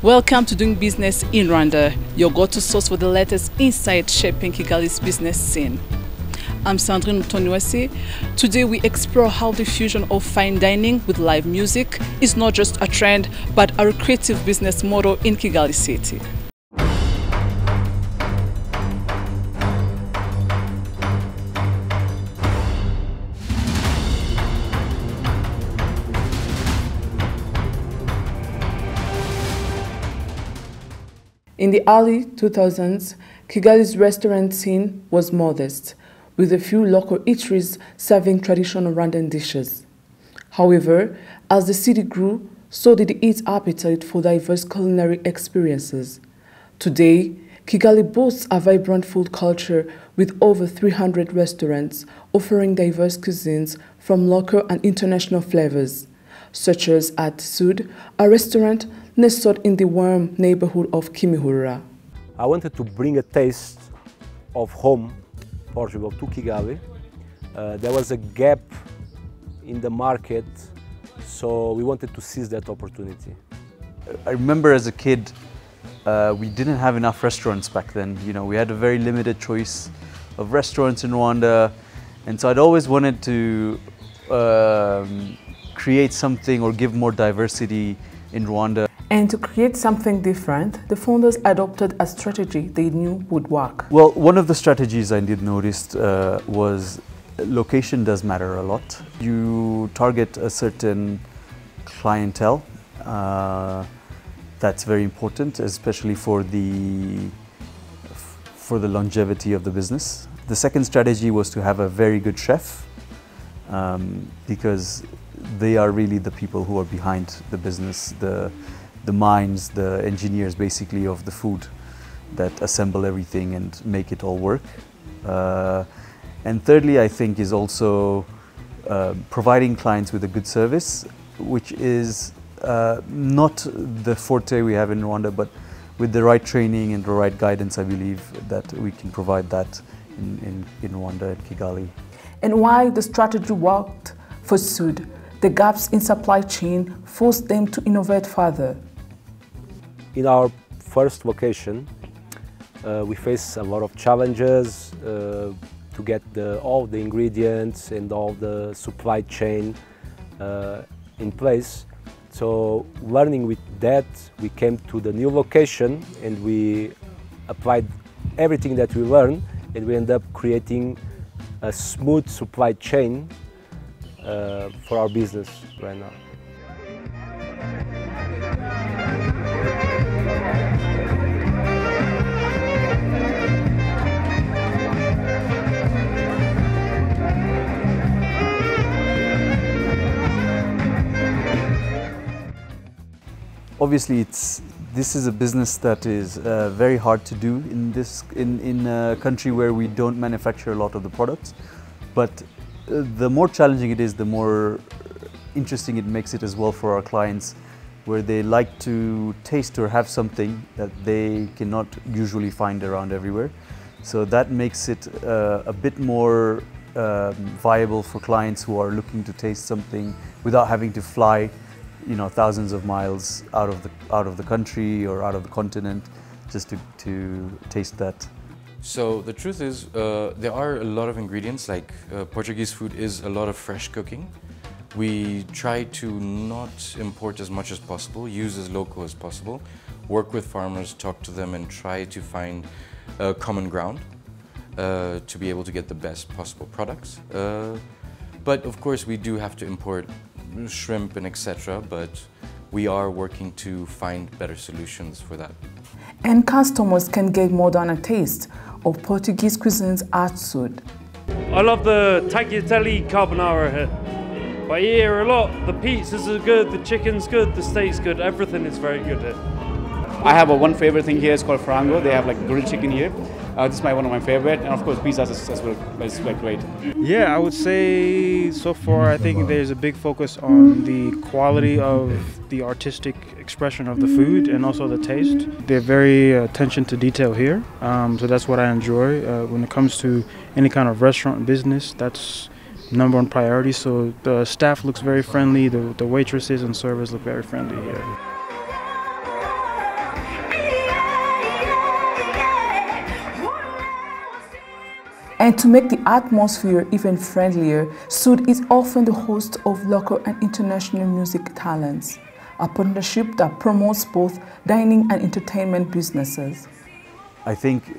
Welcome to Doing Business in Rwanda, your go-to source for the latest insight shaping Kigali's business scene. I'm Sandrine Mutoniwase. Today we explore how the fusion of fine dining with live music is not just a trend, but a creative business model in Kigali city. In the early 2000s, Kigali's restaurant scene was modest, with a few local eateries serving traditional Rwandan dishes. However, as the city grew, so did its appetite for diverse culinary experiences. Today, Kigali boasts a vibrant food culture with over 300 restaurants offering diverse cuisines from local and international flavors, such as Artistry, a restaurant nestled in the warm neighborhood of Kimihurura. I wanted to bring a taste of home, Portugal, to Kigali. There was a gap in the market, so we wanted to seize that opportunity. I remember as a kid, we didn't have enough restaurants back then. You know, we had a very limited choice of restaurants in Rwanda, and so I'd always wanted to create something or give more diversity in Rwanda. And to create something different, the founders adopted a strategy they knew would work. Well, one of the strategies I did notice was location does matter a lot. You target a certain clientele. That's very important, especially for the longevity of the business. The second strategy was to have a very good chef, because they are really the people who are behind the business, the minds, the engineers basically of the food that assemble everything and make it all work. And thirdly, I think, is also providing clients with a good service, which is not the forte we have in Rwanda, but with the right training and the right guidance, I believe that we can provide that in Rwanda and Kigali. And why the strategy worked for Sud, the gaps in supply chain forced them to innovate further. In our first location, we faced a lot of challenges to get all the ingredients and all the supply chain in place. So learning with that, we came to the new location and we applied everything that we learned, and we ended up creating a smooth supply chain for our business right now. Obviously, this is a business that is very hard to do in a country where we don't manufacture a lot of the products. But the more challenging it is, the more interesting it makes it as well for our clients, where they like to taste or have something that they cannot usually find around everywhere. So that makes it a bit more viable for clients who are looking to taste something without having to fly, you know, thousands of miles out of the country or out of the continent just to taste that. So the truth is, there are a lot of ingredients, like Portuguese food is a lot of fresh cooking. We try to not import as much as possible, use as local as possible, work with farmers, talk to them and try to find common ground to be able to get the best possible products. But of course we do have to import shrimp and etc., but we are working to find better solutions for that. And customers can get more than a taste of Portuguese cuisine's art food. I love the tagliatelle carbonara here. I hear a lot. The pizzas are good, the chicken's good, the steak's good, everything is very good here. I have one favorite thing here, it's called frango. They have like grilled chicken here. This is one of my favorite, and of course pizzas as well is like great. Yeah, I would say so far I think there's a big focus on the quality of the artistic expression of the food and also the taste. They're very attention to detail here, so that's what I enjoy. When it comes to any kind of restaurant business, that's #1 priority. So the staff looks very friendly, the waitresses and servers look very friendly here. And to make the atmosphere even friendlier, Sud is often the host of local and international music talents, a partnership that promotes both dining and entertainment businesses. I think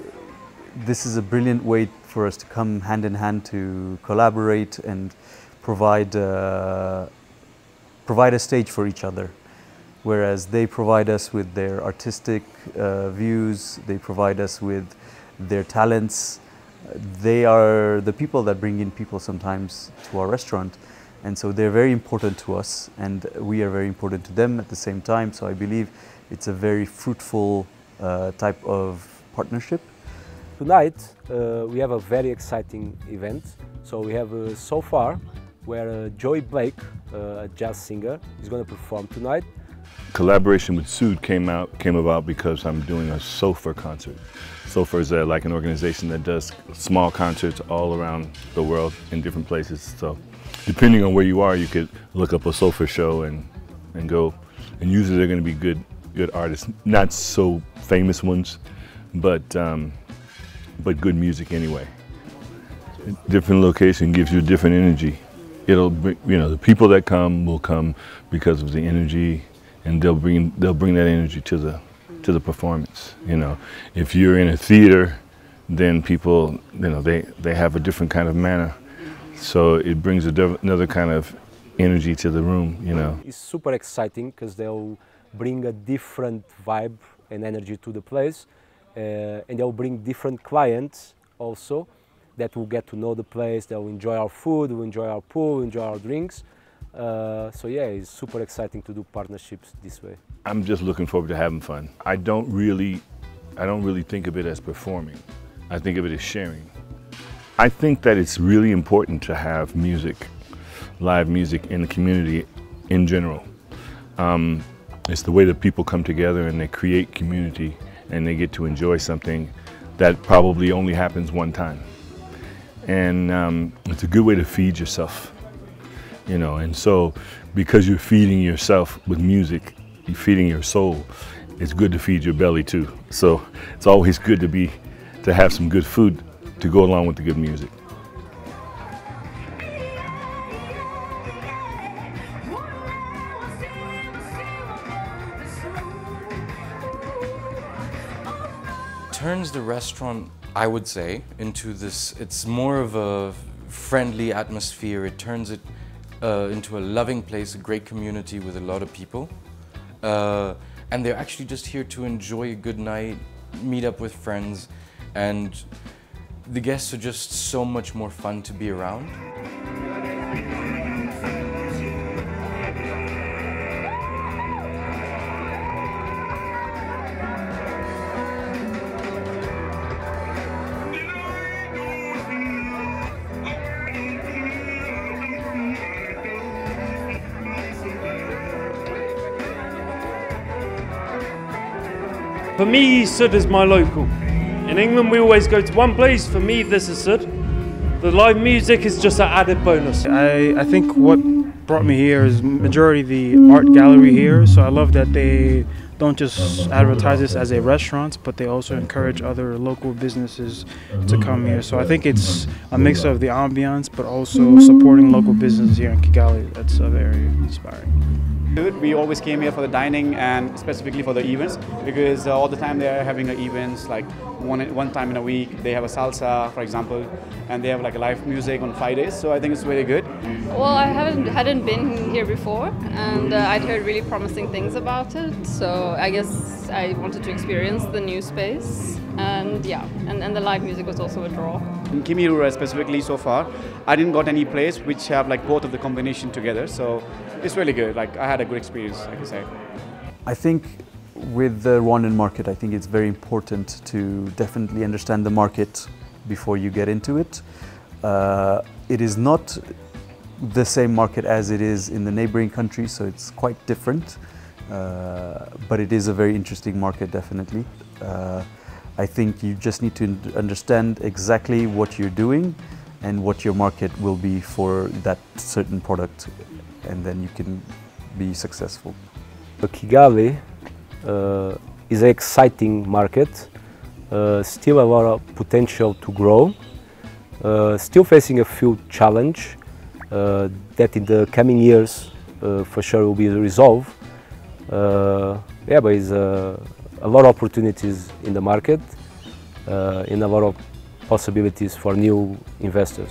this is a brilliant way for us to come hand in hand to collaborate and provide a stage for each other. Whereas they provide us with their artistic views, they provide us with their talents. They are the people that bring in people sometimes to our restaurant. And so they're very important to us, and we are very important to them at the same time. So I believe it's a very fruitful type of partnership. Tonight we have a very exciting event. So we have so far where Joey Blake, a jazz singer, is going to perform tonight. Collaboration with Sud came about because I'm doing a SOFA concert. SOFA is like an organization that does small concerts all around the world in different places. So depending on where you are, you could look up a SOFA show and go. And usually they're going to be good artists, not so famous ones, but good music anyway. Different location gives you a different energy. It'll bring, the people that come will come because of the energy, and they'll bring that energy to the performance. If you're in a theater, then people, they have a different kind of manner, so it brings another kind of energy to the room. It's super exciting because they'll bring a different vibe and energy to the place, and they'll bring different clients also that will get to know the place. They'll enjoy our food, will enjoy our pool, enjoy our drinks. So yeah, it's super exciting to do partnerships this way. I'm just looking forward to having fun. I don't really think of it as performing. I think of it as sharing. I think that it's really important to have music, live music in the community in general. It's the way that people come together and they create community and they get to enjoy something that probably only happens one time. And it's a good way to feed yourself. And so because you're feeding yourself with music, you're feeding your soul, it's good to feed your belly too. So it's always good to have some good food to go along with the good music. Turns the restaurant, I would say, into this, it's more of a friendly atmosphere. It turns it into a loving place, a great community with a lot of people. And they're actually just here to enjoy a good night, meet up with friends, and the guests are just so much more fun to be around. For me, Sud is my local. In England, we always go to one place. For me, this is Sud. The live music is just an added bonus. I think what brought me here is majority the art gallery here. So I love that they don't just advertise this as a restaurant, but they also encourage other local businesses to come here. So I think it's a mix of the ambiance, but also supporting local businesses here in Kigali. That's very inspiring. We always came here for the dining and specifically for the events, because all the time they are having events like one time in a week. They have a salsa, for example, and they have like a live music on Fridays. So I think it's very good. Well, I hadn't been here before, and I'd heard really promising things about it. So I guess I wanted to experience the new space, and yeah, and the live music was also a draw. In Kimihurura specifically, so far, I didn't got any place which have like both of the combination together. So it's really good. Like I had a good experience, like I say. I think with the Rwandan market, I think it's very important to definitely understand the market before you get into it. It is not the same market as it is in the neighboring countries, so it's quite different. But it is a very interesting market, definitely. I think you just need to understand exactly what you're doing and what your market will be for that certain product, and then you can be successful. Kigali is an exciting market, still a lot of potential to grow. Still facing a few challenges that in the coming years for sure will be resolved. Yeah, but it's a lot of opportunities in the market and a lot of possibilities for new investors.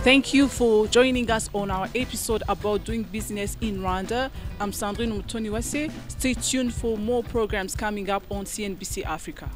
Thank you for joining us on our episode about doing business in Rwanda. I'm Sandrine Mutoniwase. Stay tuned for more programs coming up on CNBC Africa.